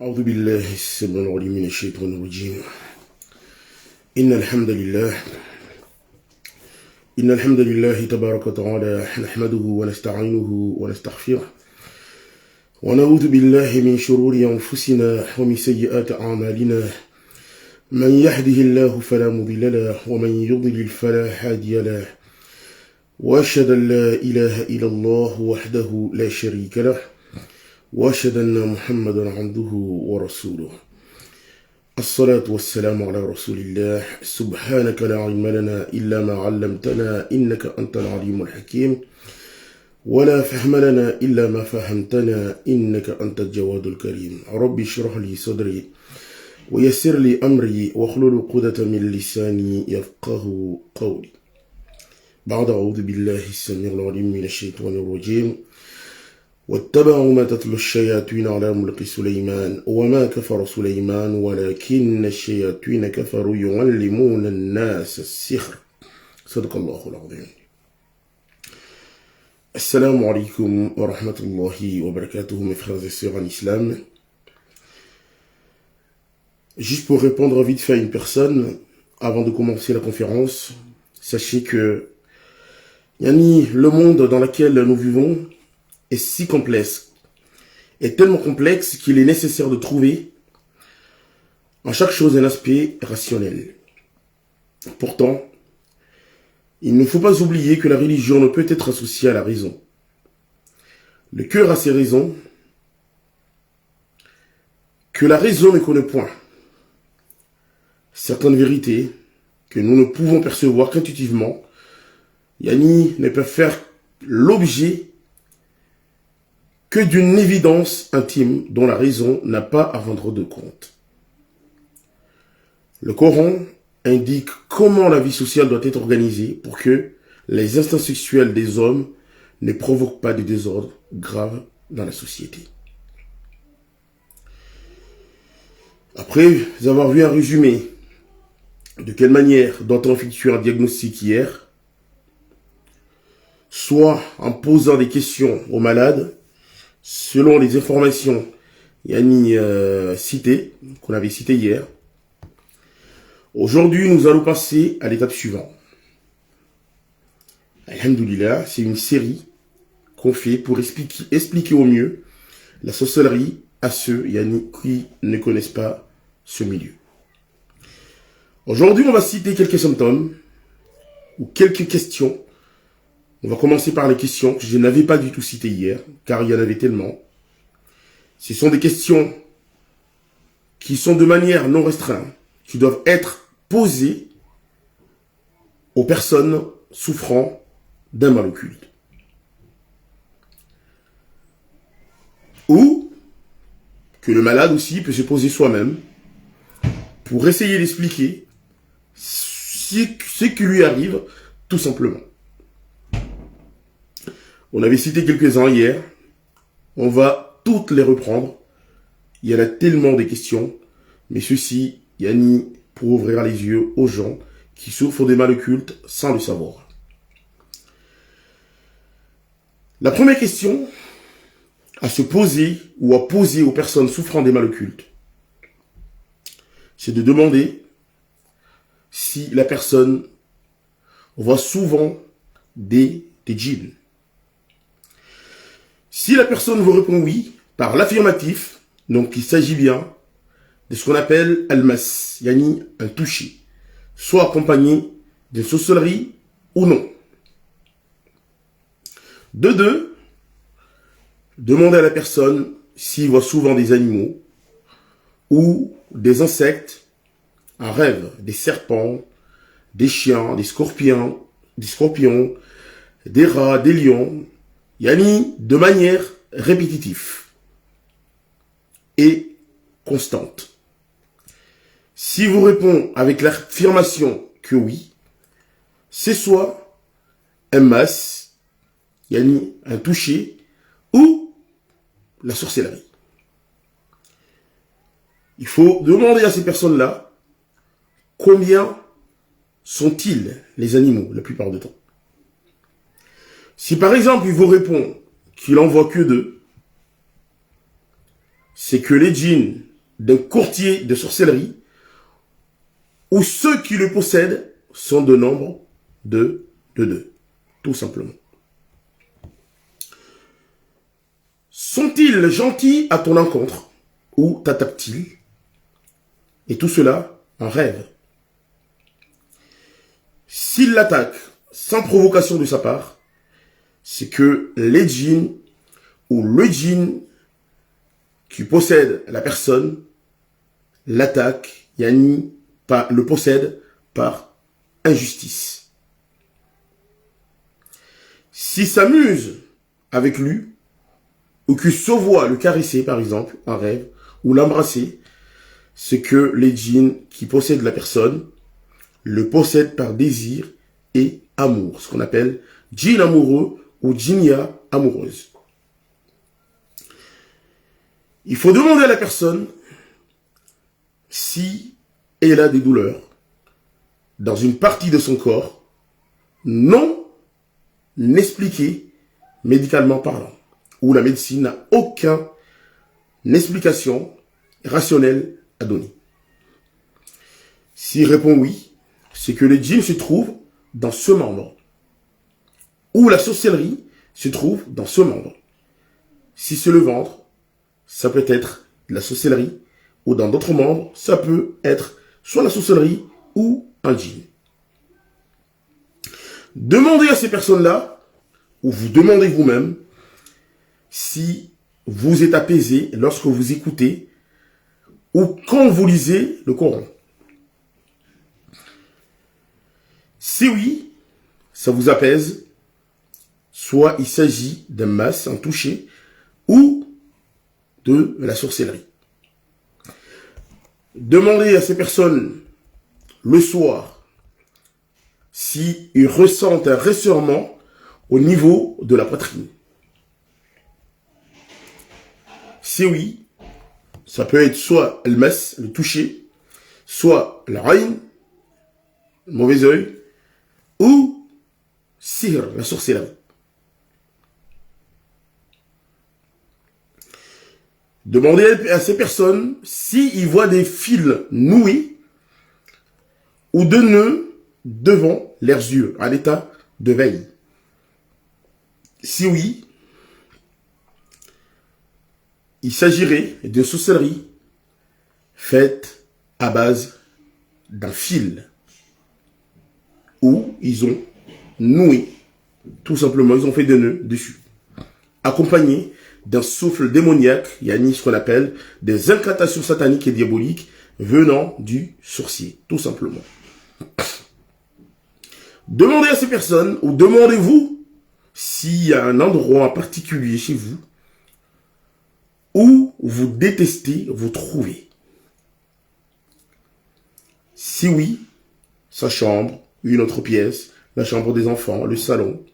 أعوذ بالله السميع العليم من الشيطان الرجيم. إن الحمد لله تبارك وتعالى نحمده ونستعينه ونستغفره ونعوذ بالله من شرور أنفسنا ومن سيئات أعمالنا. من يهده الله فلا مضل له ومن يضلل فلا هادي له، وأشهد أن لا إله إلا الله وحده لا شريك له، وأشهد أن محمدا عبده ورسوله. الصلاة والسلام على رسول الله. سبحانك لا علم لنا إلا ما علمتنا إنك أنت العليم الحكيم، ولا فهم لنا إلا ما فهمتنا إنك أنت الجواد الكريم. ربي اشرح لي صدري ويسر لي أمري واحلل عقدة من لساني يفقه قولي. بعد أعوذ بالله السميع العليم من الشيطان الرجيم. واتبعوا ما تتلو الشياطين على ملك سليمان وما كفر سليمان ولكن الشياطين كفروا يعلمون الناس السحر. صدق الله العظيم. Assalamu alaikum wa rahmatullahi wa barakatuh, mes frères et sœurs en islam. Juste pour répondre vite fait à une personne, avant de commencer la conférence, sachez que le monde dans lequel nous vivons est si complexe, est tellement complexe qu'il est nécessaire de trouver en chaque chose un aspect rationnel. Pourtant, il ne faut pas oublier que la religion ne peut être associée à la raison. Le cœur a ses raisons que la raison ne connaît point. Certaines vérités que nous ne pouvons percevoir qu'intuitivement, ne peuvent faire l'objet que d'une évidence intime dont la raison n'a pas à rendre de compte. Le Coran indique comment la vie sociale doit être organisée pour que les instincts sexuels des hommes ne provoquent pas de désordres graves dans la société. Après avoir vu un résumé de quelle manière doit-on effectuer un diagnostic hier, soit en posant des questions aux malades, selon les informations citées, qu'on avait citées hier. Aujourd'hui, nous allons passer à l'étape suivante. Alhamdoulilah, c'est une série qu'on fait pour expliquer au mieux la sorcellerie à ceux qui ne connaissent pas ce milieu. Aujourd'hui, on va citer quelques symptômes ou quelques questions. On va commencer par les questions que je n'avais pas du tout citées hier, car il y en avait tellement. Ce sont des questions qui sont de manière non restreinte, qui doivent être posées aux personnes souffrant d'un mal occulte. Ou que le malade aussi peut se poser soi-même pour essayer d'expliquer ce qui lui arrive tout simplement. On avait cité quelques-uns hier. On va toutes les reprendre. Il y en a tellement de questions. Mais ceci, pour ouvrir les yeux aux gens qui souffrent des mal occultes sans le savoir. La première question à se poser ou à poser aux personnes souffrant des mal occultes, c'est de demander si la personne voit souvent des djinns. Si la personne vous répond oui, par l'affirmatif, donc il s'agit bien de ce qu'on appelle al-mas, un toucher, soit accompagné de sorcellerie ou non. De deux, demandez à la personne s'il voit souvent des animaux ou des insectes, un rêve, des serpents, des chiens, des scorpions, des rats, des lions, de manière répétitive et constante. Si vous répond avec l'affirmation que oui, c'est soit un mas, un toucher, ou la sorcellerie. Il faut demander à ces personnes-là combien sont-ils les animaux la plupart du temps. Si par exemple il vous répond qu'il en voit que deux, c'est que les djinns d'un courtier de sorcellerie où ceux qui le possèdent sont de nombre de deux, tout simplement. Sont-ils gentils à ton encontre ou t'attaquent-ils? Et tout cela en rêve. S'ils l'attaquent sans provocation de sa part, c'est que les djinns ou le djinn qui possède la personne l'attaque, yani le possède par injustice. S'il s'amuse avec lui, ou qu'il se voit le caresser par exemple en rêve, ou l'embrasser, c'est que les djinns qui possèdent la personne le possèdent par désir et amour, ce qu'on appelle djinn amoureux ou djinnia amoureuse. Il faut demander à la personne si elle a des douleurs dans une partie de son corps non expliquée médicalement parlant, où la médecine n'a aucune explication rationnelle à donner. S'il répond oui, c'est que le djinn se trouve dans ce membre, ou la sorcellerie se trouve dans ce membre. Si c'est le ventre, ça peut être de la sorcellerie, ou dans d'autres membres, ça peut être soit la sorcellerie ou un djinn. Demandez à ces personnes-là, ou vous demandez vous-même, si vous êtes apaisé lorsque vous écoutez ou quand vous lisez le Coran. Si oui, ça vous apaise, soit il s'agit d'un mas, un toucher, ou de la sorcellerie. Demandez à ces personnes le soir s'ils ressentent un resserrement au niveau de la poitrine. Si oui, ça peut être soit le mas, le toucher, soit la raïn, le mauvais œil, ou sihr, la sorcellerie. Demandez à ces personnes s'ils voient des fils noués ou de nœuds devant leurs yeux, à l'état de veille. Si oui, il s'agirait de sorcellerie faite à base d'un fil où ils ont noué, tout simplement, ils ont fait des nœuds dessus, accompagné d'un souffle démoniaque, yani ce qu'on appelle des incantations sataniques et diaboliques venant du sorcier, tout simplement. Demandez à ces personnes, ou demandez-vous s'il y a un endroit en particulier chez vous où vous détestez vous trouver. Si oui, sa chambre, une autre pièce, la chambre des enfants, le salon,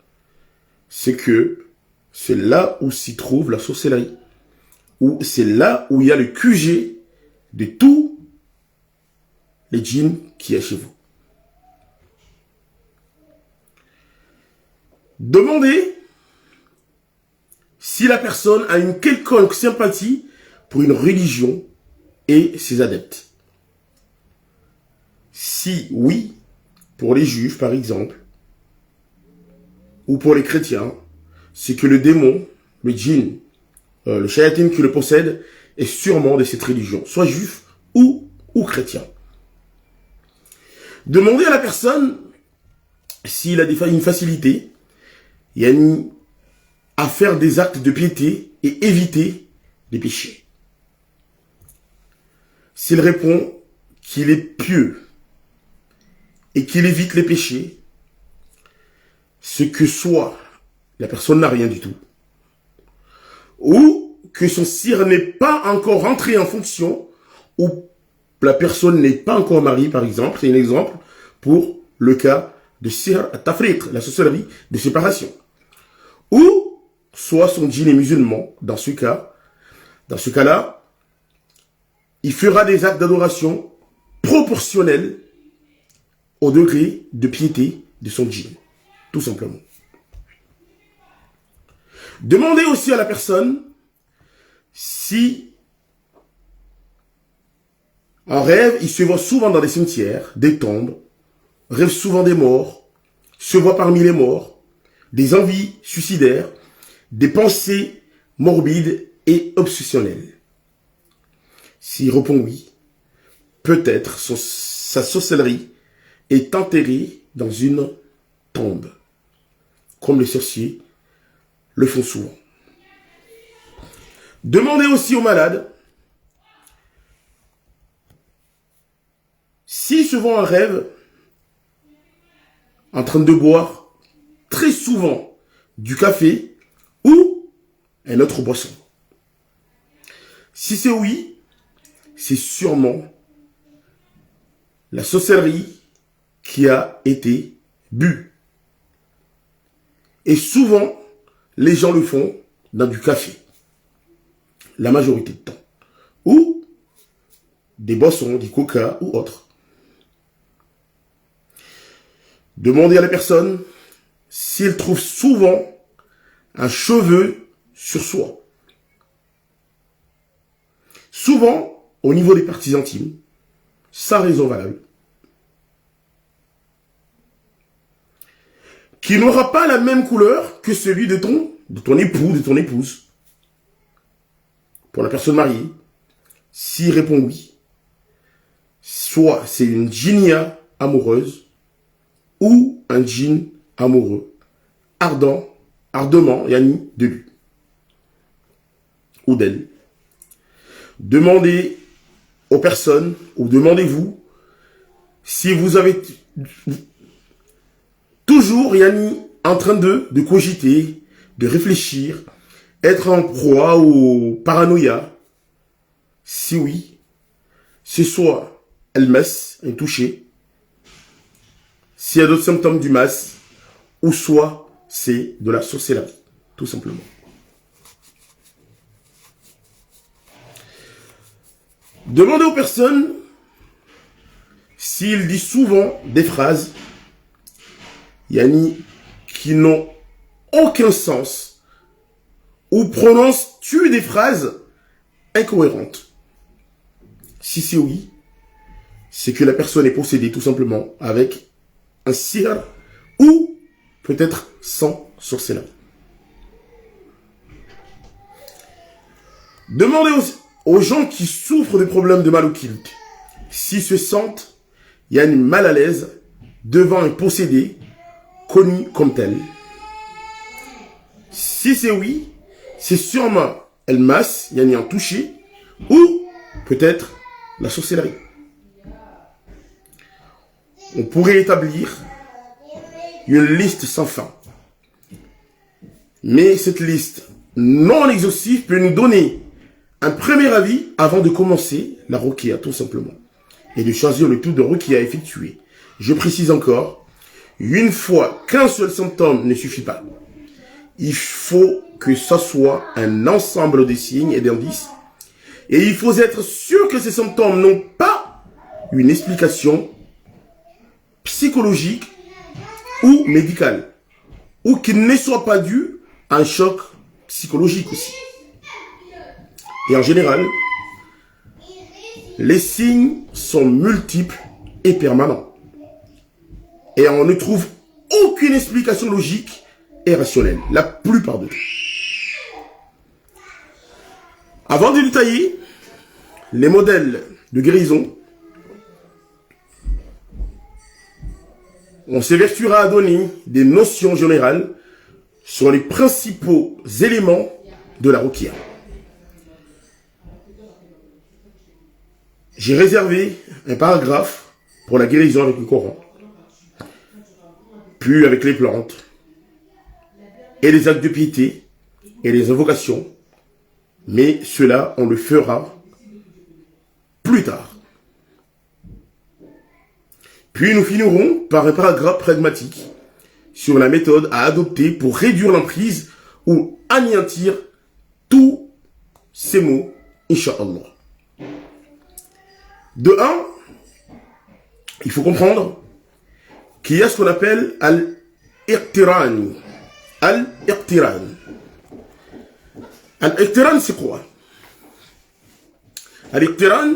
c'est que c'est là où s'y trouve la sorcellerie, ou c'est là où il y a le QG de tous les djinns qui est chez vous. Demandez si la personne a une quelconque sympathie pour une religion et ses adeptes. Si oui, pour les juifs par exemple, ou pour les chrétiens, c'est que le démon, le djinn, le shayatin qui le possède est sûrement de cette religion, soit juif ou chrétien. Demandez à la personne s'il a une facilité à faire des actes de piété et éviter les péchés. S'il répond qu'il est pieux et qu'il évite les péchés, c'est que soit la personne n'a rien du tout, ou que son sire n'est pas encore rentré en fonction, ou la personne n'est pas encore mariée, par exemple. C'est un exemple pour le cas de sir tafriq, la sorcellerie de séparation. Ou soit son djinn est musulman, dans ce cas-là, il fera des actes d'adoration proportionnels au degré de piété de son djinn, tout simplement. Demandez aussi à la personne si En rêve, il se voit souvent dans des cimetières, des tombes, rêve souvent des morts, se voit parmi les morts, des envies suicidaires, des pensées morbides et obsessionnelles. S'il répond oui, peut-être sa sorcellerie est enterrée dans une tombe, comme les sorciers le font souvent. Demandez aussi aux malades s'ils se voient un rêve en train de boire très souvent du café ou un autre boisson. Si c'est oui, c'est sûrement la sorcellerie qui a été bue. Et souvent, les gens le font dans du café, la majorité du temps, ou des boissons, du coca ou autre. Demandez à la personne s'il trouve souvent un cheveu sur soi. Souvent, au niveau des parties intimes, sans raison valable. Qui n'aura pas la même couleur que celui de ton époux, de ton épouse. Pour la personne mariée, s'il répond oui, soit c'est une djinnia amoureuse ou un djinn amoureux, ardemment, yani de lui ou d'elle. Demandez aux personnes, ou demandez-vous, si vous avez toujours, yani, en train de cogiter, de réfléchir, être en proie au paranoïa. Si oui, c'est soit elle masse, un toucher, s'il y a d'autres symptômes du mas, ou soit c'est de la sorcellerie, tout simplement. Demandez aux personnes s'ils disent souvent des phrases, yani, qui n'ont aucun sens, ou prononces-tu des phrases incohérentes? Si c'est oui, c'est que la personne est possédée tout simplement avec un sihr ou peut-être sans sorcellerie. Demandez aux gens qui souffrent de problèmes de mal occulte s'ils se sentent mal à l'aise devant un possédé connu comme tel. Si c'est oui, c'est sûrement el mas, un touché, ou peut-être la sorcellerie. On pourrait établir une liste sans fin. Mais cette liste non exhaustive peut nous donner un premier avis avant de commencer la ruqya, tout simplement. Et de choisir le type de ruqya à effectuer. Je précise encore, une fois qu'un seul symptôme ne suffit pas. Il faut que ce soit un ensemble de signes et d'indices. Et il faut être sûr que ces symptômes n'ont pas une explication psychologique ou médicale. Ou qu'ils ne soient pas dus à un choc psychologique aussi. Et en général, les signes sont multiples et permanents. Et on ne trouve aucune explication logique et rationnelle, la plupart d'eux. Avant de détailler les modèles de guérison, on s'évertuera à donner des notions générales sur les principaux éléments de la ruqya. J'ai réservé un paragraphe pour la guérison avec le Coran, puis avec les plantes, et les actes de piété, et les invocations, mais cela, on le fera plus tard. Puis nous finirons par un paragraphe pragmatique sur la méthode à adopter pour réduire l'emprise ou anéantir tous ces mots, Inch'Allah. De un, il faut comprendre qu'il y a ce qu'on appelle al-iqtiran. Al-iqtiran. Al-iqtiran, c'est quoi? Al-iqtiran,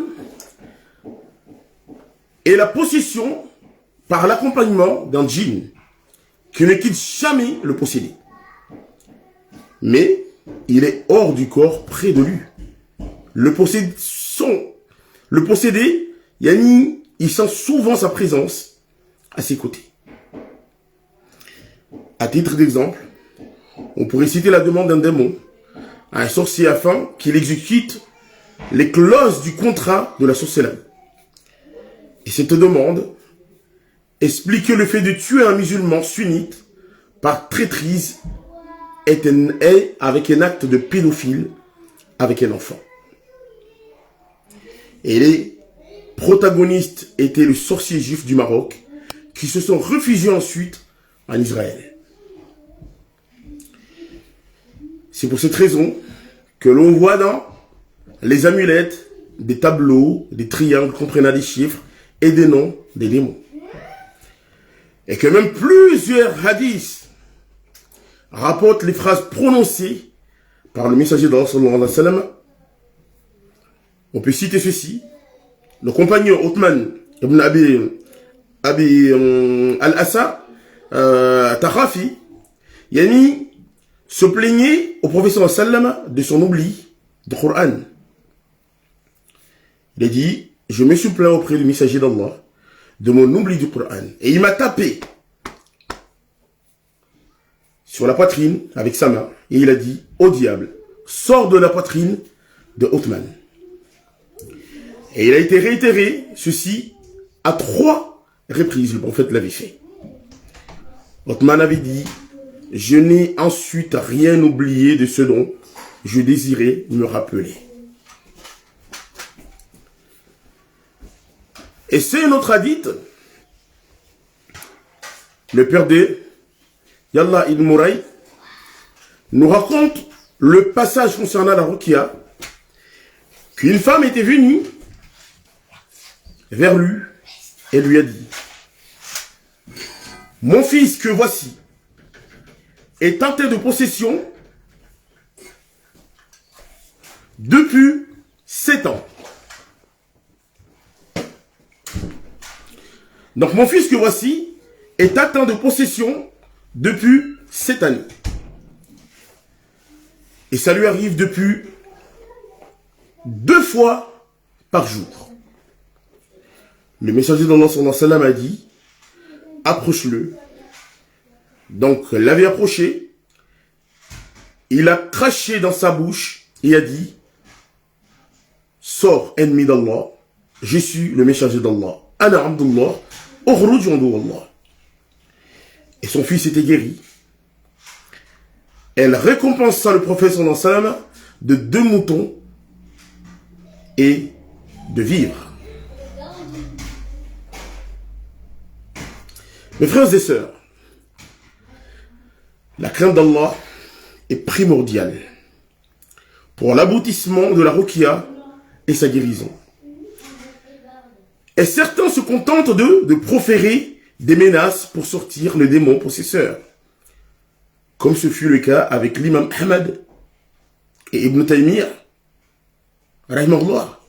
et la possession par l'accompagnement d'un djinn qui ne quitte jamais le possédé. Mais il est hors du corps, près de lui. Le possédé, yani, il sent souvent sa présence à ses côtés. À titre d'exemple, on pourrait citer la demande d'un démon à un sorcier afin qu'il exécute les clauses du contrat de la sorcellerie. Et cette demande explique que le fait de tuer un musulman sunnite par traîtrise est avec un acte de pédophile avec un enfant. Et les protagonistes étaient les sorciers juifs du Maroc qui se sont réfugiés ensuite en Israël. C'est pour cette raison que l'on voit dans les amulettes des tableaux, des triangles comprenant des chiffres et des noms des démons. Et que même plusieurs hadiths rapportent les phrases prononcées par le messager d'Allah sallallahu alayhi wa sallam. On peut citer ceci. Le compagnon Othman ibn Abi al-Assa Takhafi, yani, se plaignait au professeur sallam de son oubli du Coran. Il a dit, je me suis plaint auprès du messager d'Allah de mon oubli du Coran. Et il m'a tapé sur la poitrine avec sa main. Et il a dit, ô diable, sors de la poitrine de Othman. Et il a été réitéré, ceci, à 3 reprises. Le prophète l'avait fait. Othman avait dit, je n'ai ensuite rien oublié de ce dont je désirais me rappeler. Et c'est un autre hadith. Le père de Yallah ibn Muraï nous raconte le passage concernant la ruqya, qu'une femme était venue vers lui et lui a dit, mon fils que voici est tenté de possession depuis 7 ans. Donc mon fils que voici est atteint de possession depuis 7 années. Et ça lui arrive depuis 2 fois par jour. Le messager d'Allah sallallahu alayhi wa sallam a dit, approche-le. Donc l'avait approché, il a craché dans sa bouche et a dit, sors ennemi d'Allah, je suis le messager d'Allah. Ana Abdullah, ukhruj Allah. Et son fils était guéri. Elle récompensa le prophète sallallahu alayhi wa sallam de 2 moutons et de vivres. Mes frères et sœurs, la crainte d'Allah est primordiale pour l'aboutissement de la ruqya et sa guérison. Et certains se contentent de proférer des menaces pour sortir le démon possesseur, comme ce fut le cas avec l'imam Ahmad et Ibn Taymiyyah, rahimahullah.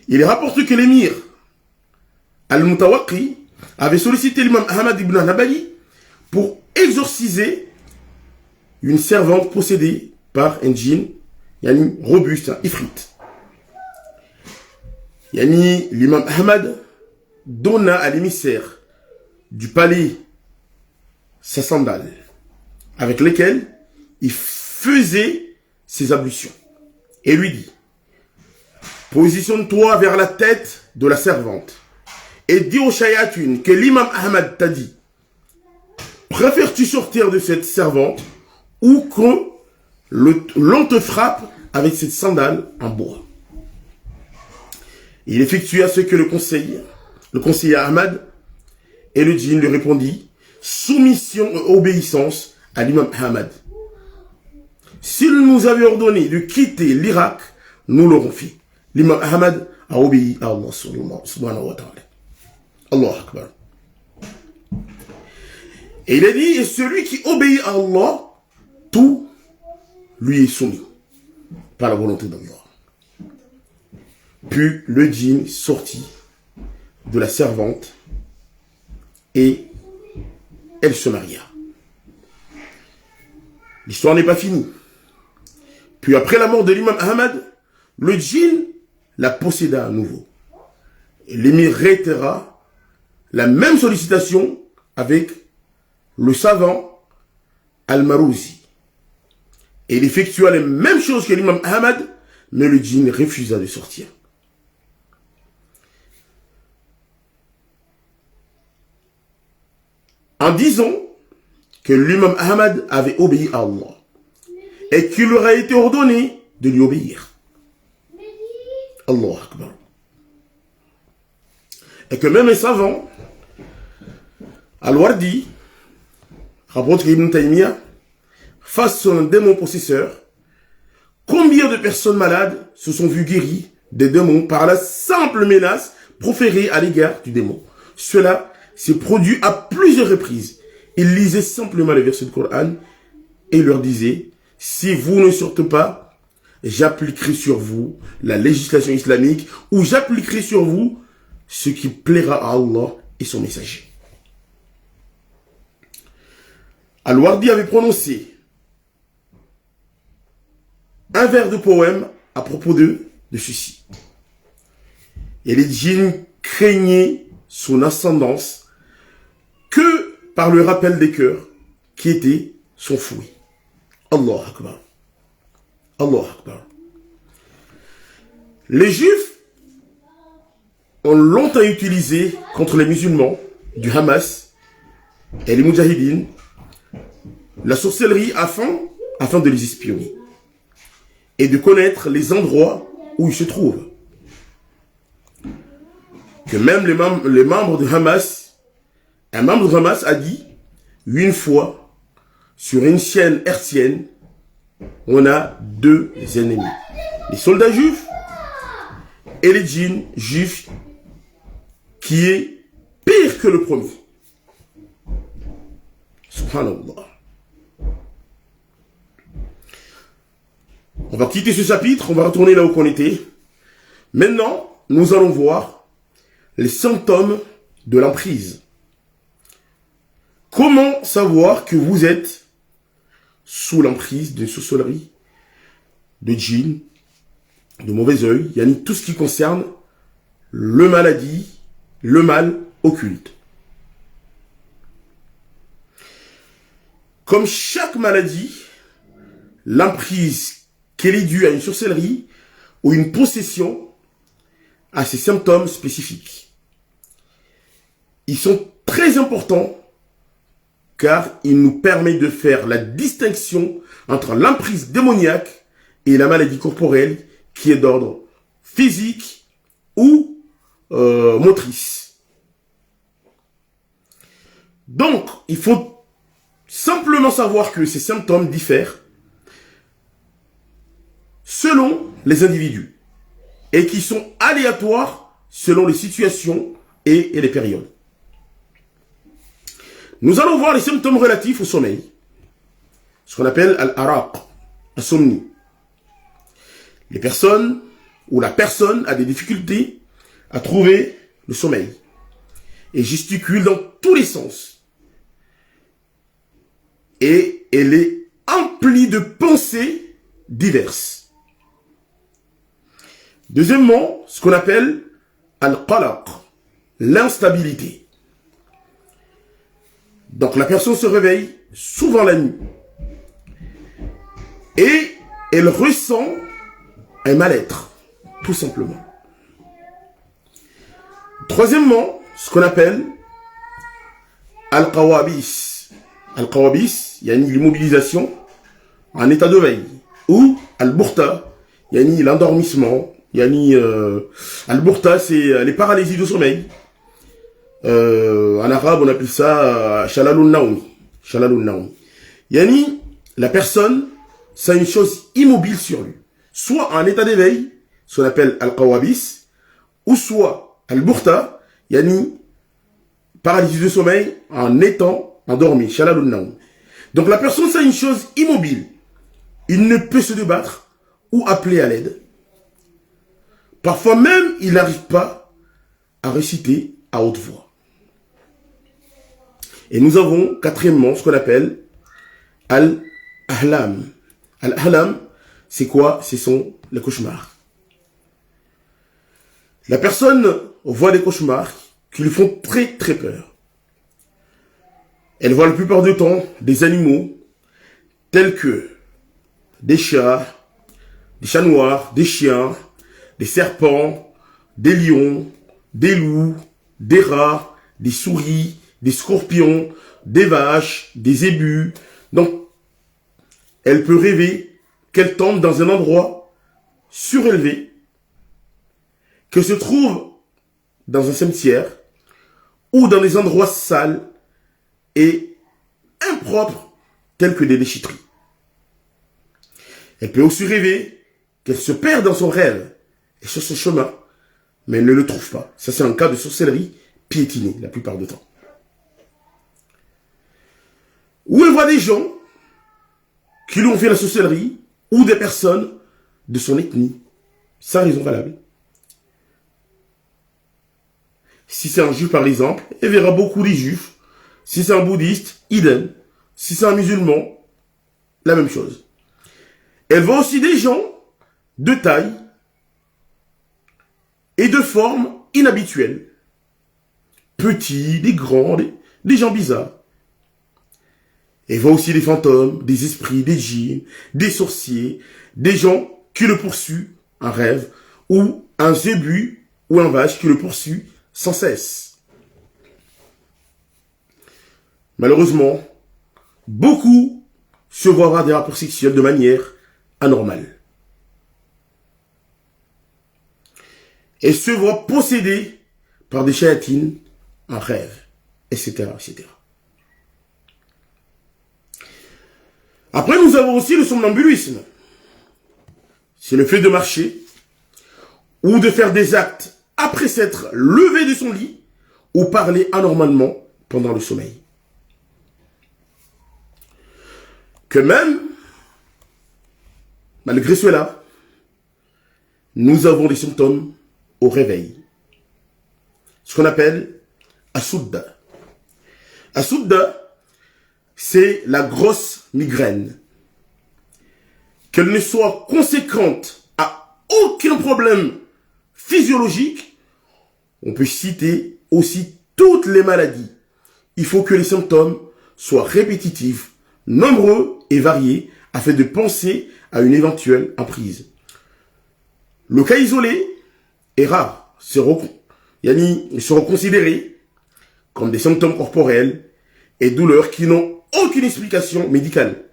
Il est rapporté que l'émir Al-Mutawaqi avait sollicité l'imam Ahmad ibn Hanbali pour exorciser une servante possédée par un djinn, yani robuste, un ifrit. Yani l'imam Ahmad donna à l'émissaire du palais sa sandale avec lesquelles il faisait ses ablutions et lui dit, positionne-toi vers la tête de la servante et dis au shayatun que l'imam Ahmad t'a dit, préfères-tu sortir de cette servante ou que l'on te frappe avec cette sandale en bois? Il effectua ce que le conseiller Ahmad, et le djinn lui répondit, soumission et obéissance à l'imam Ahmad. S'il nous avait ordonné de quitter l'Irak, nous l'aurons fait. L'imam Ahmad a obéi à Allah subhanahu wa ta'ala. Allah akbar. Et il a dit, et celui qui obéit à Allah, tout lui est soumis par la volonté d'Allah. Puis le djinn sortit, de la servante et elle se maria. L'histoire n'est pas finie. Puis après la mort de l'imam Ahmad, le djinn la posséda à nouveau. Et l'émir réitéra la même sollicitation avec le savant Al-Marouzi. Et il effectua les mêmes choses que l'imam Ahmad, mais le djinn refusa de sortir. En disant que l'imam Ahmad avait obéi à Allah et qu'il leur a été ordonné de lui obéir. Allah Akbar. Et que même un savant, Al-Wardi, rapporte qu'Ibn Taymiyyah, face à un démon possesseur, combien de personnes malades se sont vues guéries des démons par la simple menace proférée à l'égard du démon. Cela s'est produit à plusieurs reprises. Il lisait simplement les versets du Coran et leur disait, si vous ne sortez pas, j'appliquerai sur vous la législation islamique ou j'appliquerai sur vous ce qui plaira à Allah et son messager. Al-Wardi avait prononcé un vers de poème à propos de ceci. Et les djinns craignaient son ascendance que par le rappel des cœurs qui était son fouet. Allah Akbar. Allah Akbar. Les Juifs ont longtemps utilisé contre les musulmans du Hamas et les Moudjahidines la sorcellerie afin de les espionner et de connaître les endroits où ils se trouvent. Que même les membres de Hamas, un membre de Hamas a dit, une fois, sur une chaîne hertzienne, on a deux ennemis. Les soldats juifs et les djinns juifs, qui est pire que le premier. Subhanallah. On va quitter ce chapitre, on va retourner là où on était. Maintenant, nous allons voir les symptômes de l'emprise. Comment savoir que vous êtes sous l'emprise de sorcellerie, de djinn, de mauvais œil, yani tout ce qui concerne le maladie, le mal occulte. Comme chaque maladie, l'emprise qu'elle est due à une sorcellerie ou une possession a ses symptômes spécifiques. Ils sont très importants car ils nous permettent de faire la distinction entre l'emprise démoniaque et la maladie corporelle qui est d'ordre physique ou motrice. Donc, il faut simplement savoir que ces symptômes diffèrent selon les individus et qui sont aléatoires selon les situations et les périodes. Nous allons voir les symptômes relatifs au sommeil, ce qu'on appelle al-araq, insomnie. Les personnes ou la personne a des difficultés à trouver le sommeil et gesticule dans tous les sens. Et elle est emplie de pensées diverses. Deuxièmement, ce qu'on appelle al-qalaq, l'instabilité. Donc la personne se réveille souvent la nuit et elle ressent un mal-être, tout simplement. Troisièmement, ce qu'on appelle al-qawabis. Al-qawabis, il y a l'immobilisation en état de veille. Ou al-burta, il y a l'endormissement. Il y a al-burta, c'est les paralysies du sommeil. En arabe, on appelle ça shalalun naoumi. Shalalun naoumi. Yani, la personne, ça a une chose immobile sur lui. Soit en état d'éveil, ce qu'on appelle al-qawabis, ou soit al-burta, yani, paralysie du sommeil en étant endormi. Shalalun naoumi. Donc la personne, ça a une chose immobile. Il ne peut se débattre ou appeler à l'aide. Parfois même, il n'arrive pas à réciter à haute voix. Et nous avons, quatrièmement, ce qu'on appelle Al-Ahlam. Al-Ahlam, c'est quoi? Ce sont les cauchemars. La personne voit des cauchemars qui lui font très très peur. Elle voit la plupart du temps des animaux tels que des chats noirs, des chiens, des serpents, des lions, des loups, des rats, des souris, des scorpions, des vaches, des zébus. Donc, elle peut rêver qu'elle tombe dans un endroit surélevé, que se trouve dans un cimetière ou dans des endroits sales et impropres tels que des déchetteries. Elle peut aussi rêver qu'elle se perd dans son rêve et sur son chemin, mais elle ne le trouve pas. Ça, c'est un cas de sorcellerie piétinée, la plupart du temps. Ou elle voit des gens qui lui ont fait la sorcellerie, ou des personnes de son ethnie, sans raison valable. Si c'est un juif, par exemple, elle verra beaucoup des juifs. Si c'est un bouddhiste, idem. Si c'est un musulman, la même chose. Elle voit aussi des gens de taille et de forme inhabituelles. Petits, des grands, des gens bizarres. Elle voit aussi des fantômes, des esprits, des djinns, des sorciers, des gens qui le poursuivent, un rêve, ou un zébu ou un vache qui le poursuit sans cesse. Malheureusement, beaucoup se voient avoir des rapports sexuels de manière anormale. Et se voient possédés par des chayatines, un rêve, etc., etc. Après, nous avons aussi le somnambulisme. C'est le fait de marcher ou de faire des actes après s'être levé de son lit ou parler anormalement pendant le sommeil. Que même, malgré cela, nous avons des symptômes au réveil. Ce qu'on appelle Asudda. Asudda, c'est la grosse migraine. Qu'elle ne soit conséquente à aucun problème physiologique, on peut citer aussi toutes les maladies. Il faut que les symptômes soient répétitifs, nombreux et variés afin de penser à une éventuelle emprise. Le cas isolé est rare, seront considérés comme des symptômes corporels et douleurs qui n'ont aucune explication médicale.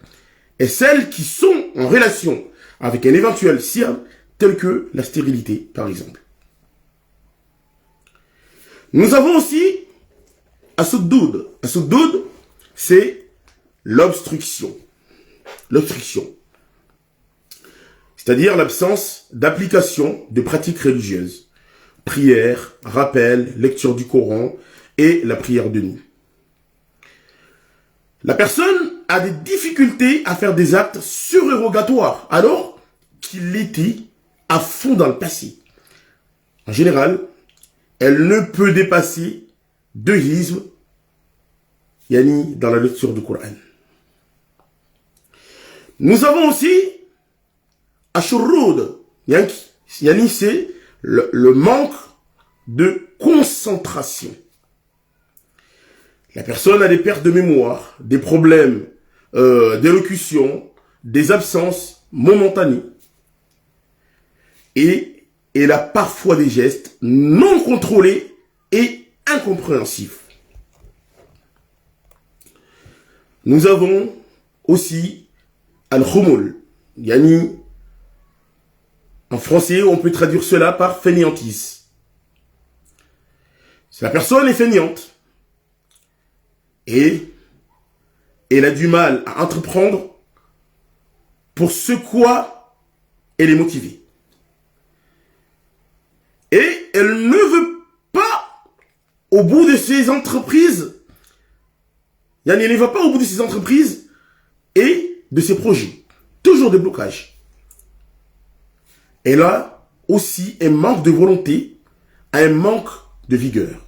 Et celles qui sont en relation avec un éventuel SIRM, tel que la stérilité, par exemple. Nous avons aussi Asuddoud. Asuddoud, c'est l'obstruction. L'obstruction. C'est-à-dire l'absence d'application de pratiques religieuses. Prière, rappel, lecture du Coran et la prière de nuit. La personne a des difficultés à faire des actes surérogatoires alors qu'il était à fond dans le passé. En général, elle ne peut dépasser 2 hizb, yani dans la lecture du Coran. Nous avons aussi Ashurrud, yani c'est le manque de concentration. La personne a des pertes de mémoire, des problèmes d'élocution, des absences momentanées. Et elle a parfois des gestes non contrôlés et incompréhensifs. Nous avons aussi Al-Khumul, yani en français on peut traduire cela par fainéantise. Si la personne est fainéante, et elle a du mal à entreprendre pour ce quoi elle est motivée. Et elle ne veut pas au bout de ses entreprises, elle ne va pas au bout de ses entreprises et de ses projets. Toujours des blocages. Elle a aussi un manque de volonté, un manque de vigueur.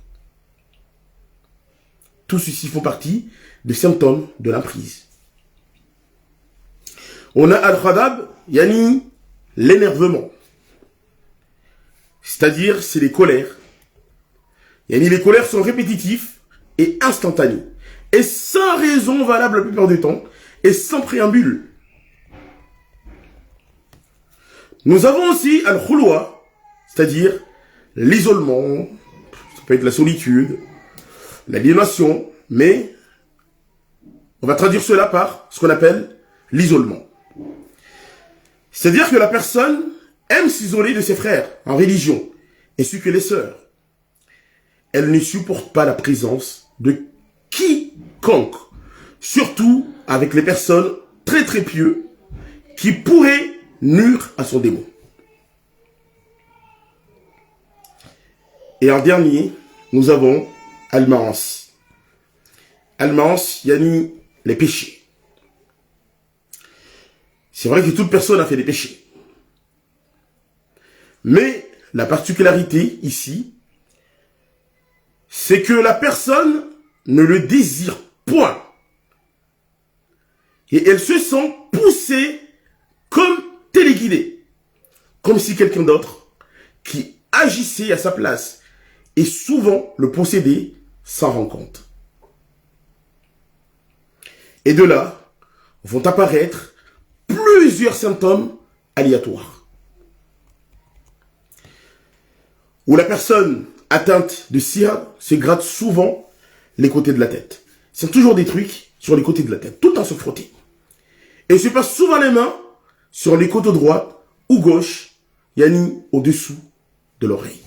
tout ceci font partie des symptômes de l'emprise. On a al-khadab, yani l'énervement. C'est-à-dire, c'est les colères. Yani les colères sont répétitives et instantanées. Et sans raison valable la plupart du temps. Et sans préambule. Nous avons aussi al-khulwa, c'est-à-dire l'isolement, ça peut être la solitude, l'aliénation, mais on va traduire cela par ce qu'on appelle l'isolement. C'est-à-dire que la personne aime s'isoler de ses frères en religion, ainsi que les sœurs. Elle ne supporte pas la présence de quiconque, surtout avec les personnes très très pieuses qui pourraient nuire à son démon. Et en dernier, nous avons al-ma'as. Al-ma'as, yani les péchés. C'est vrai que toute personne a fait des péchés. Mais la particularité ici, c'est que la personne ne le désire point. Et elle se sent poussée comme téléguidée. Comme si quelqu'un d'autre qui agissait à sa place et souvent le possédait s'en rend compte. Et de là vont apparaître plusieurs symptômes aléatoires. Où la personne atteinte de sihr se gratte souvent les côtés de la tête. C'est toujours des trucs sur les côtés de la tête, tout en se frottant. Et se passe souvent les mains sur les côtés droit ou gauche, yani au-dessous de l'oreille.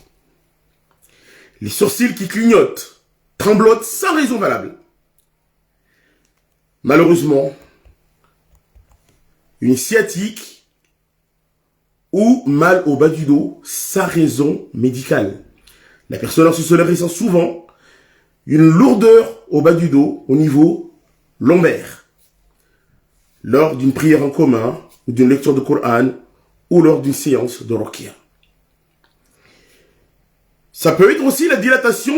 Les sourcils qui clignotent, tremblotent sans raison valable. Malheureusement, une sciatique ou mal au bas du dos sans raison médicale. La personne en se ressent souvent une lourdeur au bas du dos au niveau lombaire. Lors d'une prière en commun ou d'une lecture de Coran ou lors d'une séance de Ruqya. Ça peut être aussi la dilatation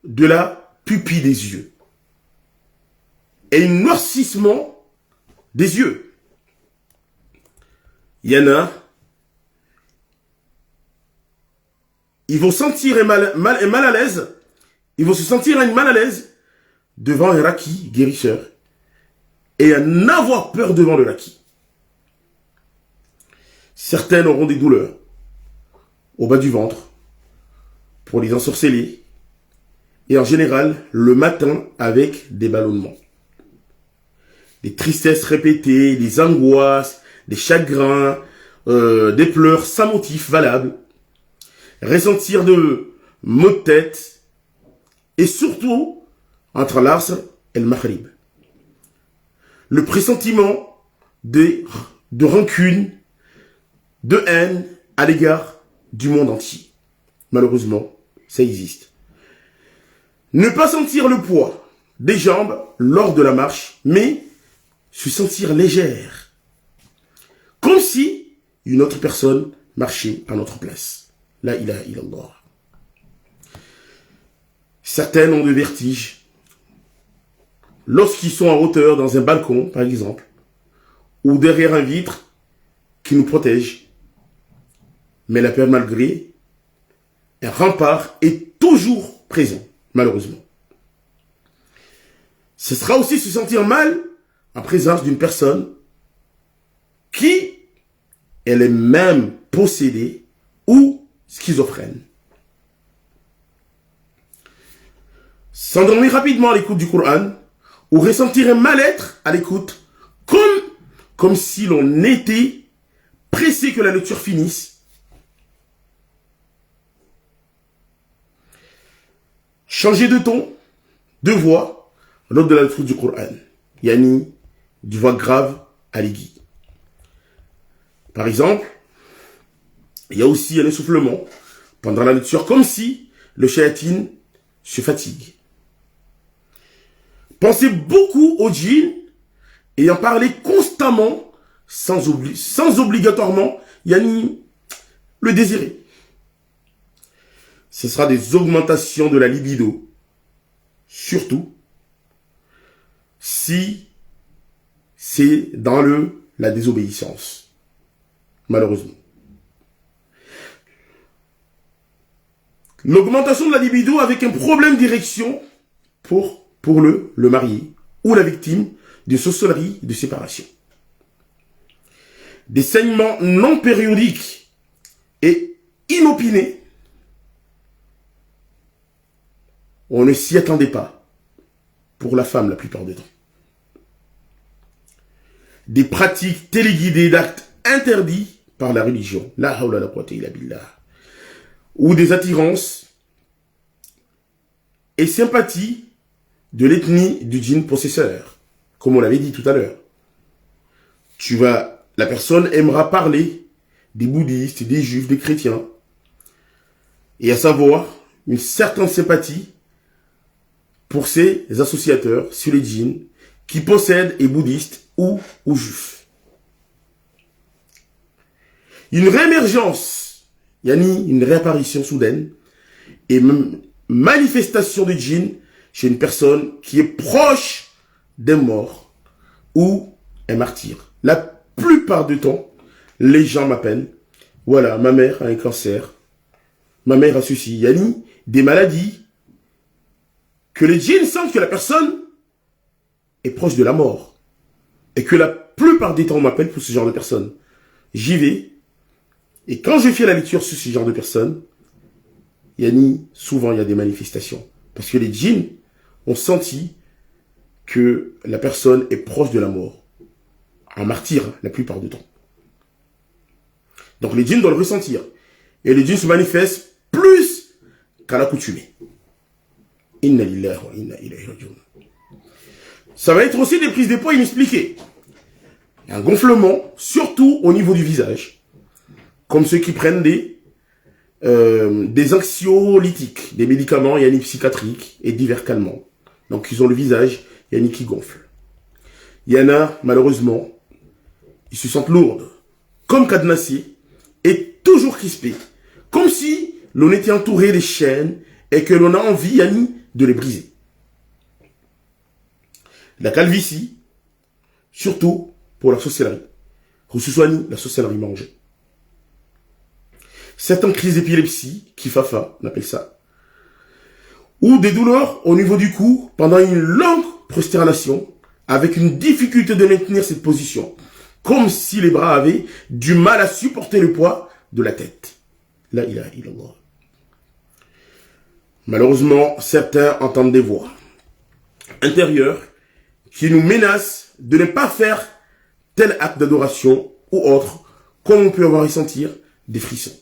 de la pupille des yeux et un noircissement des yeux. Il y en a, ils vont sentir mal à l'aise, ils vont se sentir mal à l'aise devant un raki guérisseur et en avoir peur devant le raki. Certaines auront des douleurs au bas du ventre pour les ensorceler et en général le matin avec des ballonnements. Des tristesses répétées, des angoisses, des chagrins, des pleurs sans motif valable, ressentir de maux de tête et surtout entre l'Asr et le Maghrib. Le pressentiment de rancune, de haine à l'égard du monde entier. Malheureusement, ça existe. Ne pas sentir le poids des jambes lors de la marche, mais se sentir légère. Comme si une autre personne marchait à notre place. La ilaha illallah. Certaines ont des vertiges. Lorsqu'ils sont en hauteur dans un balcon, par exemple, ou derrière un vitre qui nous protège. Mais la peur malgré, un rempart est toujours présent, malheureusement. Ce sera aussi se sentir mal en présence d'une personne qui, elle est même possédée ou schizophrène. S'endormir rapidement à l'écoute du Coran ou ressentir un mal-être à l'écoute comme si l'on était pressé que la lecture finisse. Changer de ton, de voix lors de la lecture du Coran. Yani, du voix grave à l'aiguë. Par exemple, il y a aussi un essoufflement pendant la lecture, comme si le shayatin se fatigue. Pensez beaucoup au djinn et en parler constamment, sans obligatoirement, yani, le désirer. Ce sera des augmentations de la libido, Surtout si c'est dans la désobéissance. Malheureusement. L'augmentation de la libido avec un problème d'érection pour le marié ou la victime de sorcellerie de séparation. Des saignements non périodiques et inopinés. On ne s'y attendait pas pour la femme la plupart du temps. Des pratiques téléguidées d'actes interdits par la religion. La hawla la quwwata illa billah. Ou des attirances et sympathies de l'ethnie du djinn possesseur. Comme on l'avait dit tout à l'heure. La personne aimera parler des bouddhistes, des juifs, des chrétiens. Et à savoir, une certaine sympathie pour ces associateurs sur les djinns qui possèdent et bouddhistes ou juifs. Une réémergence, yani une réapparition soudaine et même manifestation de djinn chez une personne qui est proche d'un mort ou un martyr. La plupart du temps, les gens m'appellent, voilà, ma mère a un cancer, ma mère a ceci, yani des maladies que les djinns sentent que la personne est proche de la mort. Et que la plupart des temps, on m'appelle pour ce genre de personnes. J'y vais. Et quand je fais la lecture sur ce genre de personnes, souvent il y a des manifestations. Parce que les djinns ont senti que la personne est proche de la mort. Un martyr, la plupart du temps. Donc les djinns doivent le ressentir. Et les djinns se manifestent plus qu'à l'accoutumée. Inna lillahi wa inna ilayhi raji'un. Ça va être aussi des prises de poids inexpliquées. Un gonflement, surtout au niveau du visage. Comme ceux qui prennent des anxiolytiques, des médicaments psychiatriques et divers calmants. Donc ils ont le visage qui gonfle. Il y en a, malheureusement, ils se sentent lourdes, comme cadenassés, et toujours crispés. Comme si l'on était entouré des chaînes et que l'on a envie, de les briser. La calvitie, surtout pour la sorcellerie. La sorcellerie mangée. Certaines crises d'épilepsie, kifafa, on appelle ça. Ou des douleurs au niveau du cou pendant une longue prosternation, avec une difficulté de maintenir cette position. Comme si les bras avaient du mal à supporter le poids de la tête. La ilaha illallah. Malheureusement, certains entendent des voix intérieures qui nous menacent de ne pas faire tel acte d'adoration ou autre, comme on peut avoir ressentir des frissons.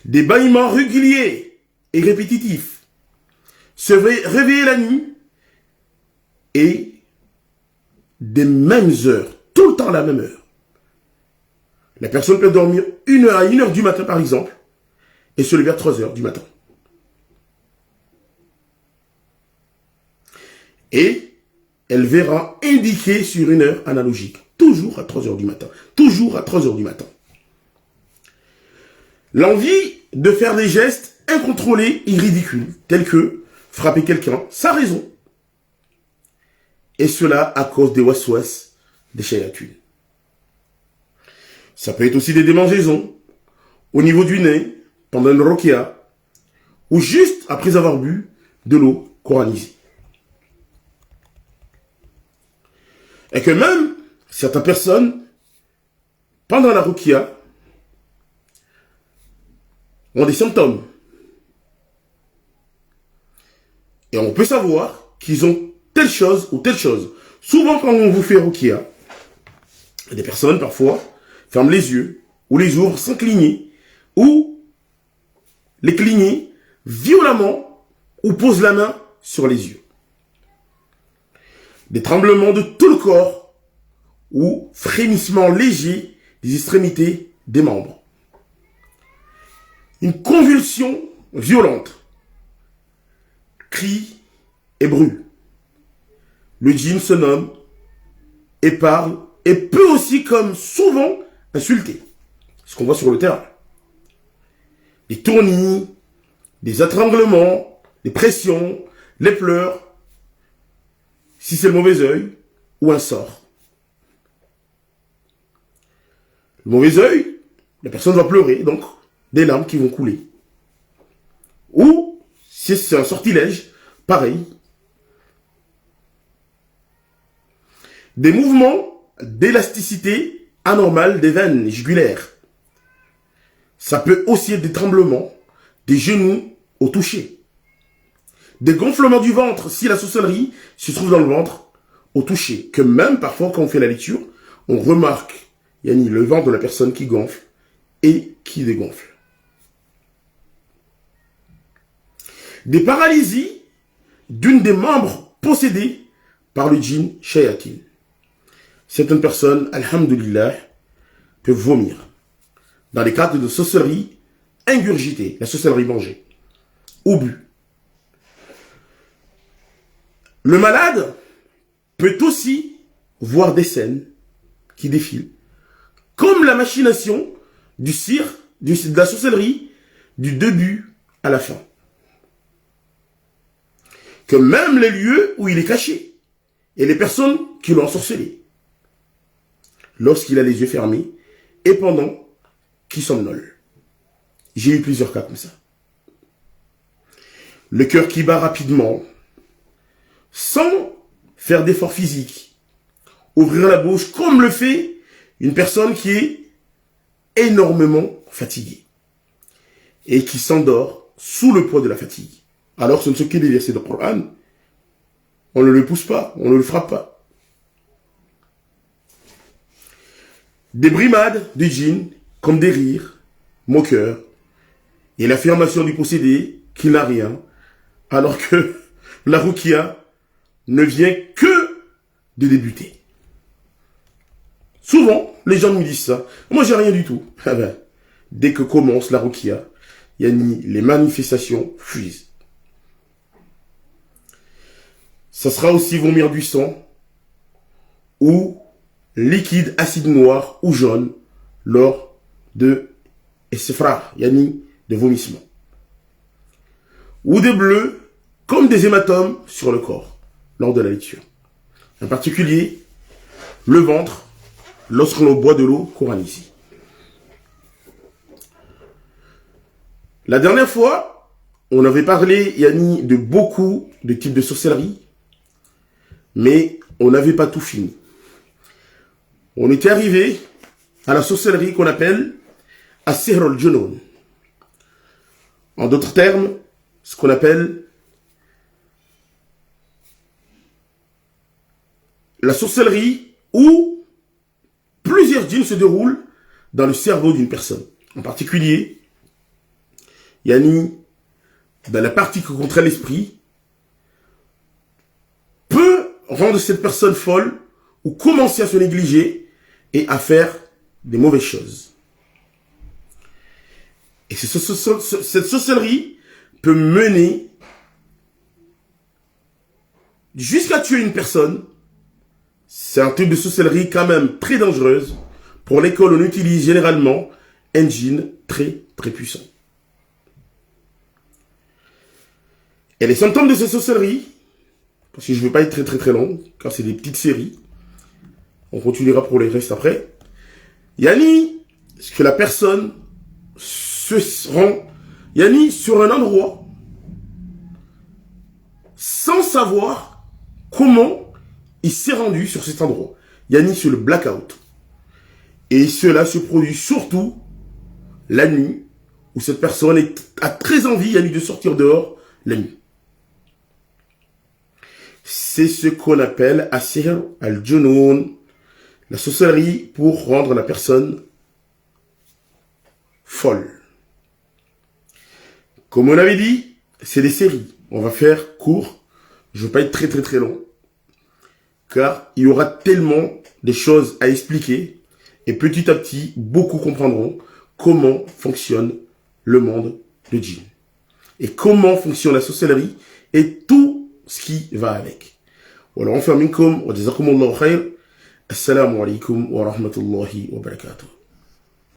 Des bâillements réguliers et répétitifs, se réveiller la nuit et des mêmes heures, tout le temps à la même heure. La personne peut dormir 1h à 1h du matin par exemple, et se lever à 3h du matin. Et elle verra indiqué sur une heure analogique. Toujours à 3h du matin. Toujours à 3h du matin. L'envie de faire des gestes incontrôlés et ridicules, tels que frapper quelqu'un sans raison. Et cela à cause des waswas, des shayatun. Ça peut être aussi des démangeaisons au niveau du nez, pendant une rokia, ou juste après avoir bu de l'eau coranisée. Et que même certaines personnes, pendant la rokia, ont des symptômes. Et on peut savoir qu'ils ont telle chose ou telle chose. Souvent quand on vous fait rokia, des personnes parfois ferment les yeux, ou les ouvrent sans cligner, ou les cligner violemment ou posent la main sur les yeux. Des tremblements de tout le corps ou frémissements légers des extrémités des membres. Une convulsion violente. Cris et bruit. Le djinn se nomme et parle et peut aussi comme souvent insulter. Ce qu'on voit sur le terrain. Des tournis, des étranglements, les pressions, les pleurs, si c'est le mauvais œil ou un sort. Le mauvais œil, la personne va pleurer, donc des larmes qui vont couler. Ou, si c'est un sortilège, pareil. Des mouvements d'élasticité anormale des veines jugulaires. Ça peut aussi être des tremblements, des genoux au toucher. Des gonflements du ventre, si la sorcellerie se trouve dans le ventre, au toucher. Que même parfois, quand on fait la lecture, on remarque le ventre de la personne qui gonfle et qui dégonfle. Des paralysies d'une des membres possédés par le djinn shayatin. Certaines personnes, alhamdulillah, peuvent vomir. Dans les cas de sorcellerie ingurgitée, la sorcellerie mangée, ou bu. Le malade peut aussi voir des scènes qui défilent, comme la machination du cirque, de la sorcellerie, du début à la fin. Que même les lieux où il est caché, et les personnes qui l'ont ensorcelé, lorsqu'il a les yeux fermés, et pendant qu'il somnole. J'ai eu plusieurs cas comme ça. Le cœur qui bat rapidement, sans faire d'effort physique. Ouvrir la bouche comme le fait une personne qui est énormément fatiguée. Et qui s'endort sous le poids de la fatigue. Alors ce ne sont que des versets de Coran. On ne le pousse pas, on ne le frappe pas. Des brimades de djinn, comme des rires, moqueurs, et l'affirmation du possédé qu'il n'a rien, alors que la ruqya ne vient que de débuter. Souvent, les gens me disent ça. Moi, j'ai rien du tout. Ah ben, dès que commence la ruqya, les manifestations fuisent. Ça sera aussi vomir du sang ou liquide acide noir ou jaune lors de esfra, de vomissement. Ou des bleus comme des hématomes sur le corps lors de la lecture. En particulier, le ventre lorsqu'on boit de l'eau coranicie. La dernière fois, on avait parlé, de beaucoup de types de sorcellerie, mais on n'avait pas tout fini. On était arrivé à la sorcellerie qu'on appelle As-Sihr al-Junoun. En d'autres termes, ce qu'on appelle la sorcellerie où plusieurs djinns se déroulent dans le cerveau d'une personne. En particulier, dans la partie qui contraint l'esprit, peut rendre cette personne folle ou commencer à se négliger et à faire des mauvaises choses. Et cette sorcellerie peut mener jusqu'à tuer une personne. C'est un type de sorcellerie quand même très dangereuse pour laquelle on utilise généralement un djinn très très puissant. Et les symptômes de cette sorcellerie, parce que je ne veux pas être très très très long, car c'est des petites séries, on continuera pour les restes après. Ce que la personne se rend, sur un endroit, sans savoir comment il s'est rendu sur cet endroit. Sur le blackout. Et cela se produit surtout la nuit, où cette personne a très envie, de sortir dehors la nuit. C'est ce qu'on appelle As-Sihr al-Junoun, la sorcellerie pour rendre la personne folle. Comme on avait dit, c'est des séries. On va faire court. Je ne veux pas être très très très long. Car il y aura tellement de choses à expliquer. Et petit à petit, beaucoup comprendront comment fonctionne le monde de djinn. Et comment fonctionne la sorcellerie et tout ce qui va avec. Voilà, on fait minkum wa jazakumullahu khair. Assalamu alaikum wa rahmatullahi wa barakatuh.